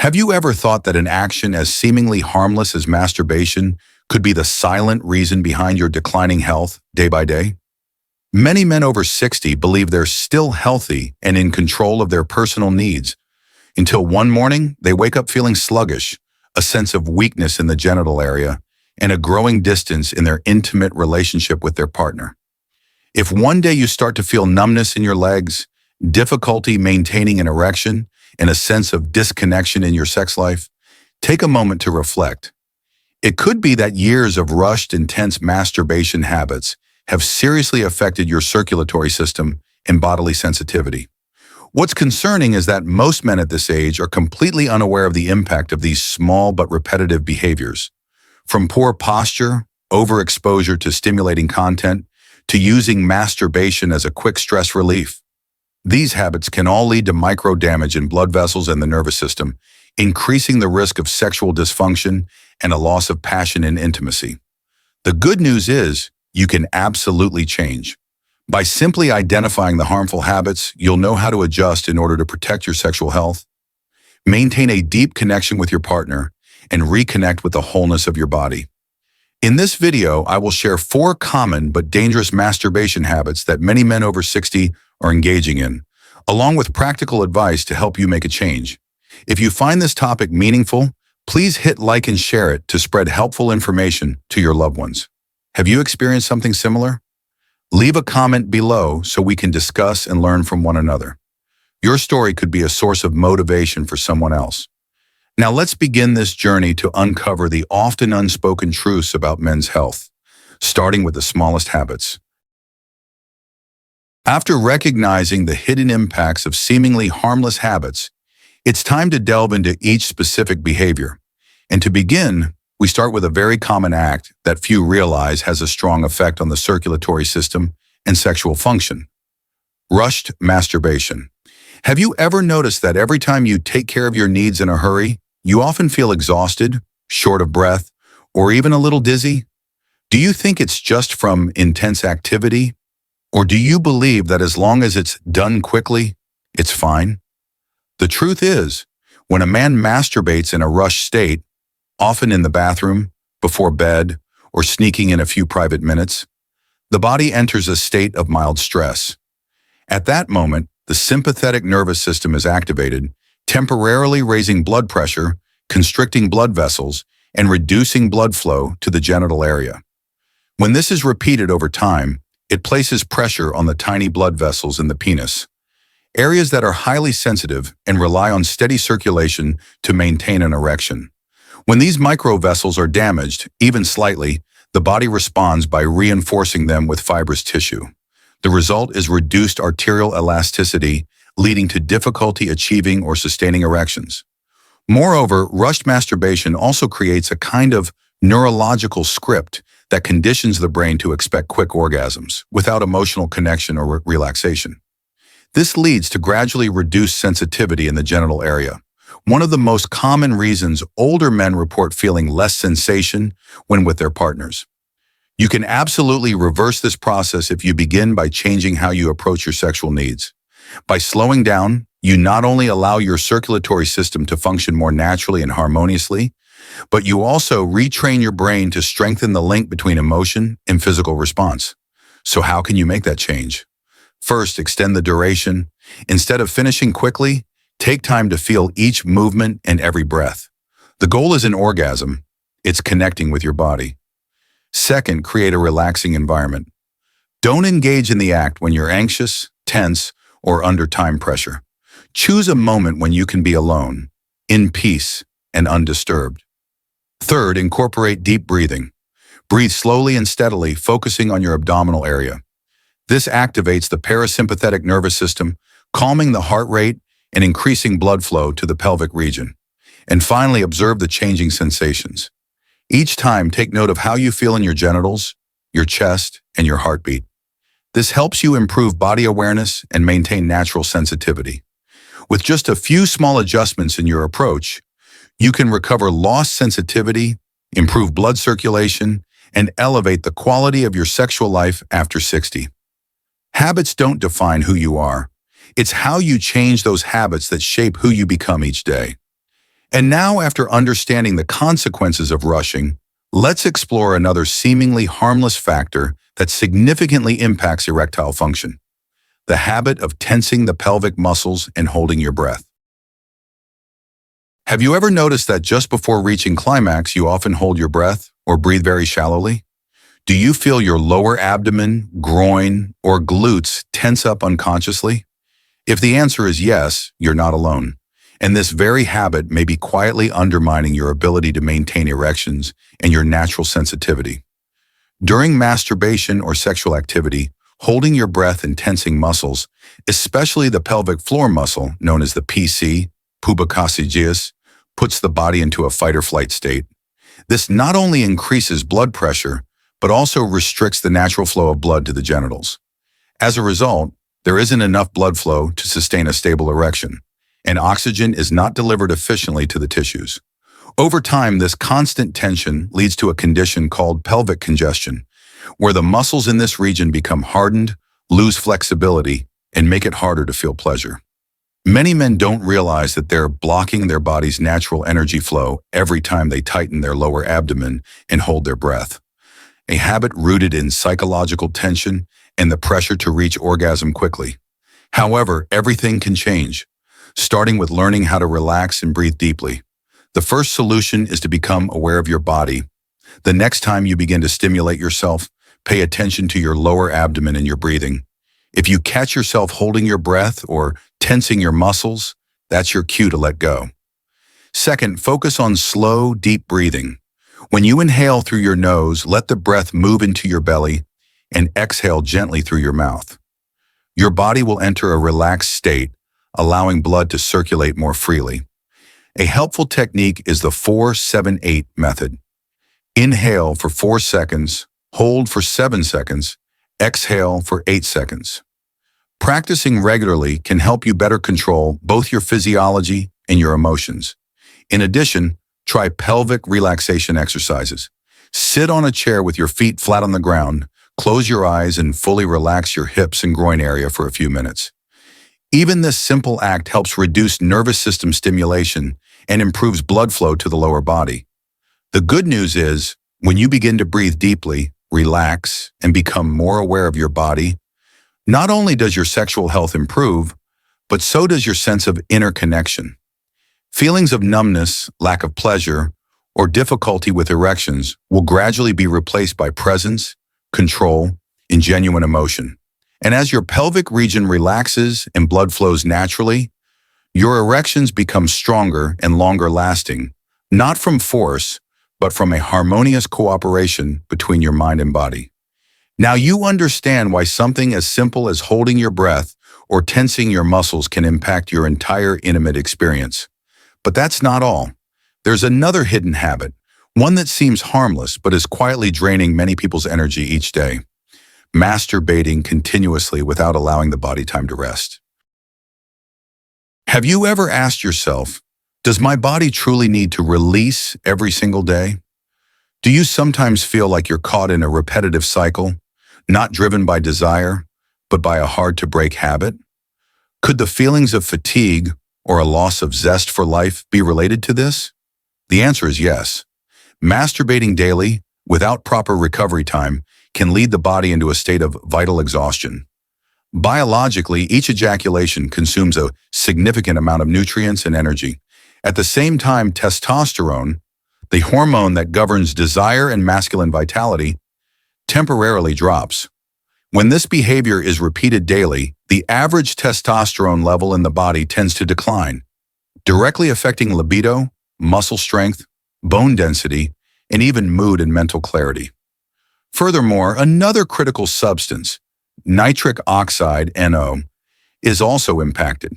Have you ever thought that an action as seemingly harmless as masturbation could be the silent reason behind your declining health day by day? Many men over 60 believe they're still healthy and in control of their personal needs until one morning they wake up feeling sluggish, a sense of weakness in the genital area, and a growing distance in their intimate relationship with their partner. If one day you start to feel numbness in your legs, difficulty maintaining an erection, and a sense of disconnection in your sex life, take a moment to reflect. It could be that years of rushed, intense masturbation habits have seriously affected your circulatory system and bodily sensitivity. What's concerning is that most men at this age are completely unaware of the impact of these small but repetitive behaviors. From poor posture, overexposure to stimulating content, to using masturbation as a quick stress relief. These habits can all lead to micro damage in blood vessels and the nervous system, increasing the risk of sexual dysfunction and a loss of passion and intimacy. The good news is, you can absolutely change. By simply identifying the harmful habits, you'll know how to adjust in order to protect your sexual health, maintain a deep connection with your partner, and reconnect with the wholeness of your body. In this video, I will share 4 common but dangerous masturbation habits that many men over 60 are engaging in, along with practical advice to help you make a change. If you find this topic meaningful, please hit like and share it to spread helpful information to your loved ones. Have you experienced something similar? Leave a comment below so we can discuss and learn from one another. Your story could be a source of motivation for someone else. Now let's begin this journey to uncover the often unspoken truths about men's health, starting with the smallest habits. After recognizing the hidden impacts of seemingly harmless habits, it's time to delve into each specific behavior. And to begin, we start with a very common act that few realize has a strong effect on the circulatory system and sexual function: rushed masturbation. Have you ever noticed that every time you take care of your needs in a hurry, you often feel exhausted, short of breath, or even a little dizzy? Do you think it's just from intense activity? Or do you believe that as long as it's done quickly, it's fine? The truth is, when a man masturbates in a rushed state, often in the bathroom, before bed, or sneaking in a few private minutes, the body enters a state of mild stress. At that moment, the sympathetic nervous system is activated, temporarily raising blood pressure, constricting blood vessels, and reducing blood flow to the genital area. When this is repeated over time, it places pressure on the tiny blood vessels in the penis, areas that are highly sensitive and rely on steady circulation to maintain an erection. When these microvessels are damaged, even slightly, the body responds by reinforcing them with fibrous tissue. The result is reduced arterial elasticity, leading to difficulty achieving or sustaining erections. Moreover, rushed masturbation also creates a kind of neurological script that conditions the brain to expect quick orgasms without emotional connection or relaxation. This leads to gradually reduced sensitivity in the genital area, one of the most common reasons older men report feeling less sensation when with their partners. You can absolutely reverse this process if you begin by changing how you approach your sexual needs. By slowing down, you not only allow your circulatory system to function more naturally and harmoniously, but you also retrain your brain to strengthen the link between emotion and physical response. So how can you make that change? First, extend the duration. Instead of finishing quickly, take time to feel each movement and every breath. The goal isn't orgasm, it's connecting with your body. Second, create a relaxing environment. Don't engage in the act when you're anxious, tense, or under time pressure. Choose a moment when you can be alone, in peace, and undisturbed. Third, incorporate deep breathing. Breathe slowly and steadily, focusing on your abdominal area. This activates the parasympathetic nervous system, calming the heart rate and increasing blood flow to the pelvic region. And finally, observe the changing sensations. Each time, take note of how you feel in your genitals, your chest, and your heartbeat. This helps you improve body awareness and maintain natural sensitivity. With just a few small adjustments in your approach, you can recover lost sensitivity, improve blood circulation, and elevate the quality of your sexual life after 60. Habits don't define who you are. It's how you change those habits that shape who you become each day. And now, after understanding the consequences of rushing, let's explore another seemingly harmless factor that significantly impacts erectile function: the habit of tensing the pelvic muscles and holding your breath. Have you ever noticed that just before reaching climax, you often hold your breath or breathe very shallowly? Do you feel your lower abdomen, groin, or glutes tense up unconsciously? If the answer is yes, you're not alone. And this very habit may be quietly undermining your ability to maintain erections and your natural sensitivity. During masturbation or sexual activity, holding your breath and tensing muscles, especially the pelvic floor muscle known as the PC, pubococcygeus, puts the body into a fight-or-flight state. This not only increases blood pressure, but also restricts the natural flow of blood to the genitals. As a result, there isn't enough blood flow to sustain a stable erection, and oxygen is not delivered efficiently to the tissues. Over time, this constant tension leads to a condition called pelvic congestion, where the muscles in this region become hardened, lose flexibility, and make it harder to feel pleasure. Many men don't realize that they're blocking their body's natural energy flow every time they tighten their lower abdomen and hold their breath. A habit rooted in psychological tension and the pressure to reach orgasm quickly. However, everything can change, starting with learning how to relax and breathe deeply. The first solution is to become aware of your body. The next time you begin to stimulate yourself, pay attention to your lower abdomen and your breathing. If you catch yourself holding your breath or tensing your muscles, that's your cue to let go. Second, focus on slow, deep breathing. When you inhale through your nose, let the breath move into your belly and exhale gently through your mouth. Your body will enter a relaxed state, allowing blood to circulate more freely. A helpful technique is the 4-7-8 method. Inhale for 4 seconds, hold for 7 seconds, exhale for 8 seconds. Practicing regularly can help you better control both your physiology and your emotions. In addition, try pelvic relaxation exercises. Sit on a chair with your feet flat on the ground, close your eyes, and fully relax your hips and groin area for a few minutes. Even this simple act helps reduce nervous system stimulation and improves blood flow to the lower body. The good news is, when you begin to breathe deeply, relax, and become more aware of your body, not only does your sexual health improve, but so does your sense of inner connection. Feelings of numbness, lack of pleasure, or difficulty with erections will gradually be replaced by presence, control, and genuine emotion. And as your pelvic region relaxes and blood flows naturally, your erections become stronger and longer lasting, not from force, but from a harmonious cooperation between your mind and body. Now you understand why something as simple as holding your breath or tensing your muscles can impact your entire intimate experience. But that's not all. There's another hidden habit, one that seems harmless but is quietly draining many people's energy each day: masturbating continuously without allowing the body time to rest. Have you ever asked yourself, does my body truly need to release every single day? Do you sometimes feel like you're caught in a repetitive cycle, not driven by desire, but by a hard-to-break habit? Could the feelings of fatigue or a loss of zest for life be related to this? The answer is yes. Masturbating daily, without proper recovery time, can lead the body into a state of vital exhaustion. Biologically, each ejaculation consumes a significant amount of nutrients and energy. At the same time, testosterone, the hormone that governs desire and masculine vitality, temporarily drops. When this behavior is repeated daily, the average testosterone level in the body tends to decline, directly affecting libido, muscle strength, bone density, and even mood and mental clarity. Furthermore, another critical substance, nitric oxide, NO, is also impacted.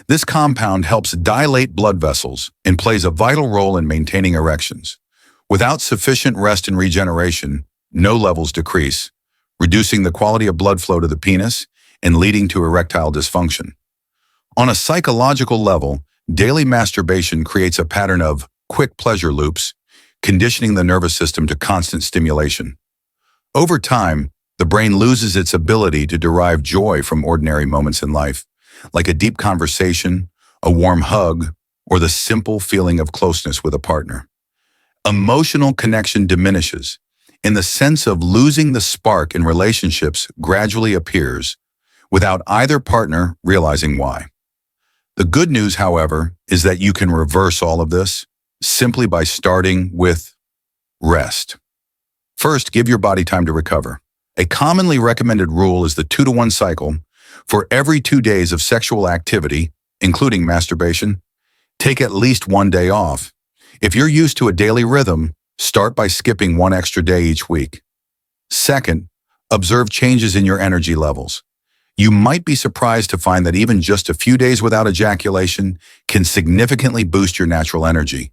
This compound helps dilate blood vessels and plays a vital role in maintaining erections. Without sufficient rest and regeneration, NO levels decrease, reducing the quality of blood flow to the penis and leading to erectile dysfunction. On a psychological level, daily masturbation creates a pattern of quick pleasure loops, conditioning the nervous system to constant stimulation. Over time, the brain loses its ability to derive joy from ordinary moments in life, like a deep conversation, a warm hug, or the simple feeling of closeness with a partner. Emotional connection diminishes, and the sense of losing the spark in relationships gradually appears without either partner realizing why. The good news, however, is that you can reverse all of this simply by starting with rest. First, give your body time to recover. A commonly recommended rule is the 2-to-1 cycle. For every 2 days of sexual activity, including masturbation, take at least 1 day off. If you're used to a daily rhythm, start by skipping 1 extra day each week. Second, observe changes in your energy levels. You might be surprised to find that even just a few days without ejaculation can significantly boost your natural energy.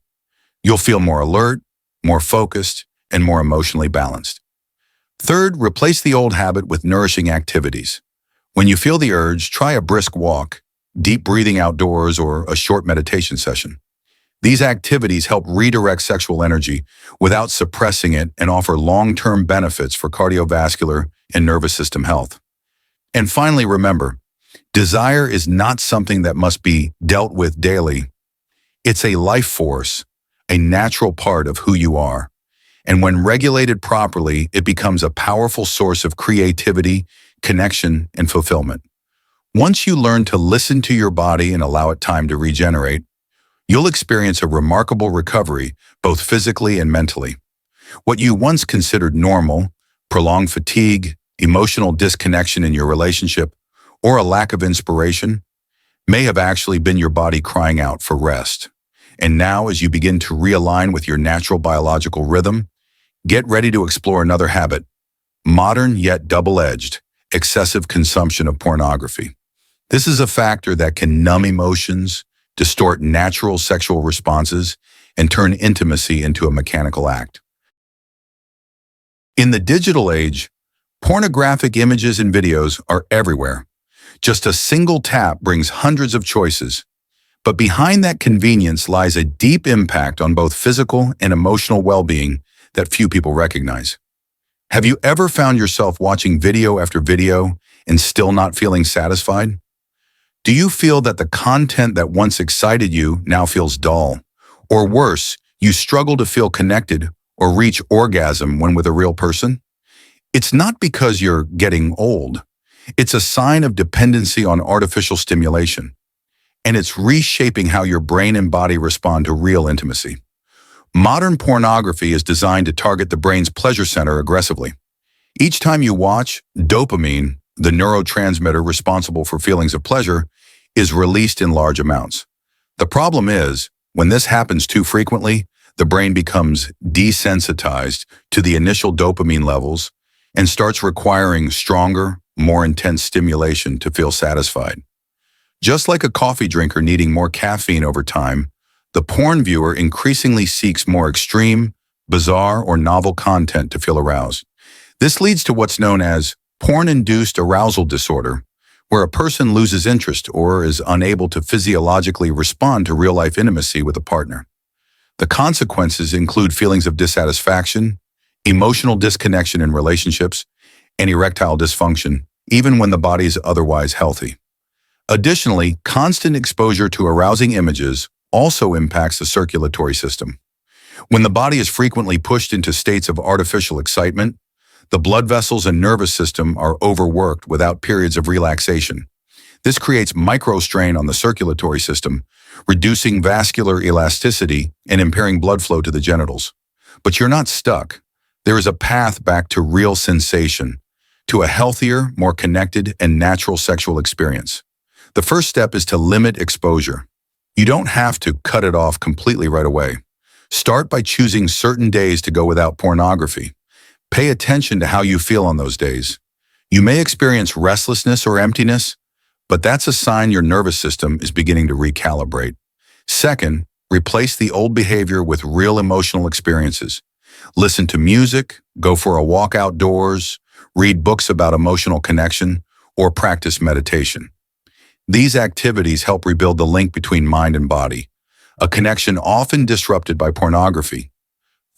You'll feel more alert, more focused, and more emotionally balanced. Third, replace the old habit with nourishing activities. When you feel the urge, try a brisk walk, deep breathing outdoors, or a short meditation session. These activities help redirect sexual energy without suppressing it and offer long-term benefits for cardiovascular and nervous system health. And finally, remember, desire is not something that must be dealt with daily. It's a life force, a natural part of who you are. And when regulated properly, it becomes a powerful source of creativity, connection, and fulfillment. Once you learn to listen to your body and allow it time to regenerate, you'll experience a remarkable recovery, both physically and mentally. What you once considered normal, prolonged fatigue, emotional disconnection in your relationship, or a lack of inspiration, may have actually been your body crying out for rest. And now, as you begin to realign with your natural biological rhythm, get ready to explore another habit: modern yet double-edged, excessive consumption of pornography. This is a factor that can numb emotions, distort natural sexual responses, and turn intimacy into a mechanical act. In the digital age, pornographic images and videos are everywhere. Just a single tap brings hundreds of choices. But behind that convenience lies a deep impact on both physical and emotional well-being that few people recognize. Have you ever found yourself watching video after video and still not feeling satisfied? Do you feel that the content that once excited you now feels dull? Or worse, you struggle to feel connected or reach orgasm when with a real person? It's not because you're getting old. It's a sign of dependency on artificial stimulation. And it's reshaping how your brain and body respond to real intimacy. Modern pornography is designed to target the brain's pleasure center aggressively. Each time you watch, dopamine, the neurotransmitter responsible for feelings of pleasure, is released in large amounts. The problem is, when this happens too frequently, the brain becomes desensitized to the initial dopamine levels and starts requiring stronger, more intense stimulation to feel satisfied. Just like a coffee drinker needing more caffeine over time, the porn viewer increasingly seeks more extreme, bizarre, or novel content to feel aroused. This leads to what's known as porn-induced arousal disorder, where a person loses interest or is unable to physiologically respond to real-life intimacy with a partner. The consequences include feelings of dissatisfaction, emotional disconnection in relationships, and erectile dysfunction, even when the body is otherwise healthy. Additionally, constant exposure to arousing images also impacts the circulatory system. When the body is frequently pushed into states of artificial excitement, the blood vessels and nervous system are overworked without periods of relaxation. This creates microstrain on the circulatory system, reducing vascular elasticity and impairing blood flow to the genitals. But you're not stuck. There is a path back to real sensation, to a healthier, more connected, and natural sexual experience. The first step is to limit exposure. You don't have to cut it off completely right away. Start by choosing certain days to go without pornography. Pay attention to how you feel on those days. You may experience restlessness or emptiness, but that's a sign your nervous system is beginning to recalibrate. Second, replace the old behavior with real emotional experiences. Listen to music, go for a walk outdoors, read books about emotional connection, or practice meditation. These activities help rebuild the link between mind and body, a connection often disrupted by pornography.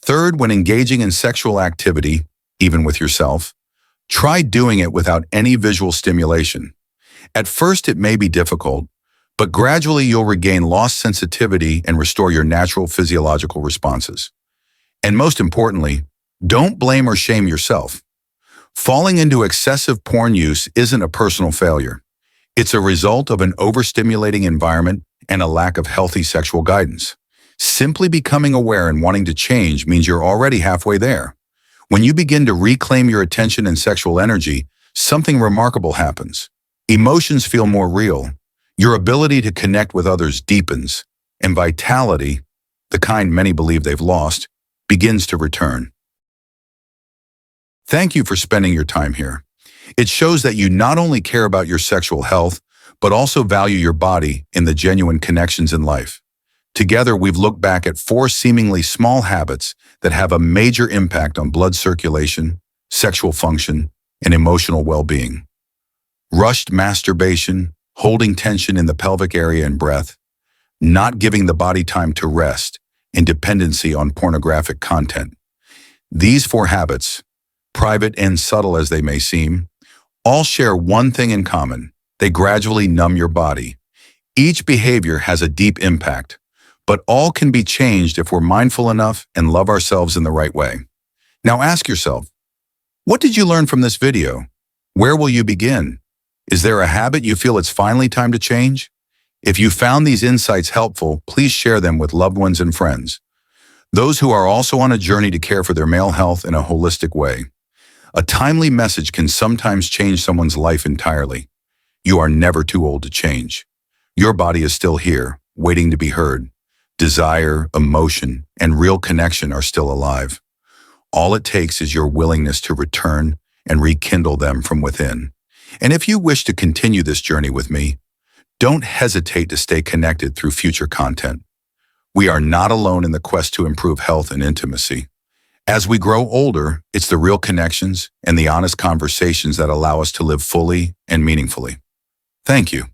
Third, when engaging in sexual activity, even with yourself, try doing it without any visual stimulation. At first, it may be difficult, but gradually you'll regain lost sensitivity and restore your natural physiological responses. And most importantly, don't blame or shame yourself. Falling into excessive porn use isn't a personal failure. It's a result of an overstimulating environment and a lack of healthy sexual guidance. Simply becoming aware and wanting to change means you're already halfway there. When you begin to reclaim your attention and sexual energy, something remarkable happens. Emotions feel more real. Your ability to connect with others deepens, and vitality, the kind many believe they've lost, begins to return. Thank you for spending your time here. It shows that you not only care about your sexual health, but also value your body and the genuine connections in life. Together, we've looked back at 4 seemingly small habits that have a major impact on blood circulation, sexual function, and emotional well-being. Rushed masturbation, holding tension in the pelvic area and breath, not giving the body time to rest, and dependency on pornographic content. These 4 habits, private and subtle as they may seem, all share one thing in common. They gradually numb your body. Each behavior has a deep impact, but all can be changed if we're mindful enough and love ourselves in the right way. Now ask yourself, what did you learn from this video? Where will you begin? Is there a habit you feel it's finally time to change? If you found these insights helpful, please share them with loved ones and friends. Those who are also on a journey to care for their male health in a holistic way. A timely message can sometimes change someone's life entirely. You are never too old to change. Your body is still here, waiting to be heard. Desire, emotion, and real connection are still alive. All it takes is your willingness to return and rekindle them from within. And if you wish to continue this journey with me, don't hesitate to stay connected through future content. We are not alone in the quest to improve health and intimacy. As we grow older, it's the real connections and the honest conversations that allow us to live fully and meaningfully. Thank you.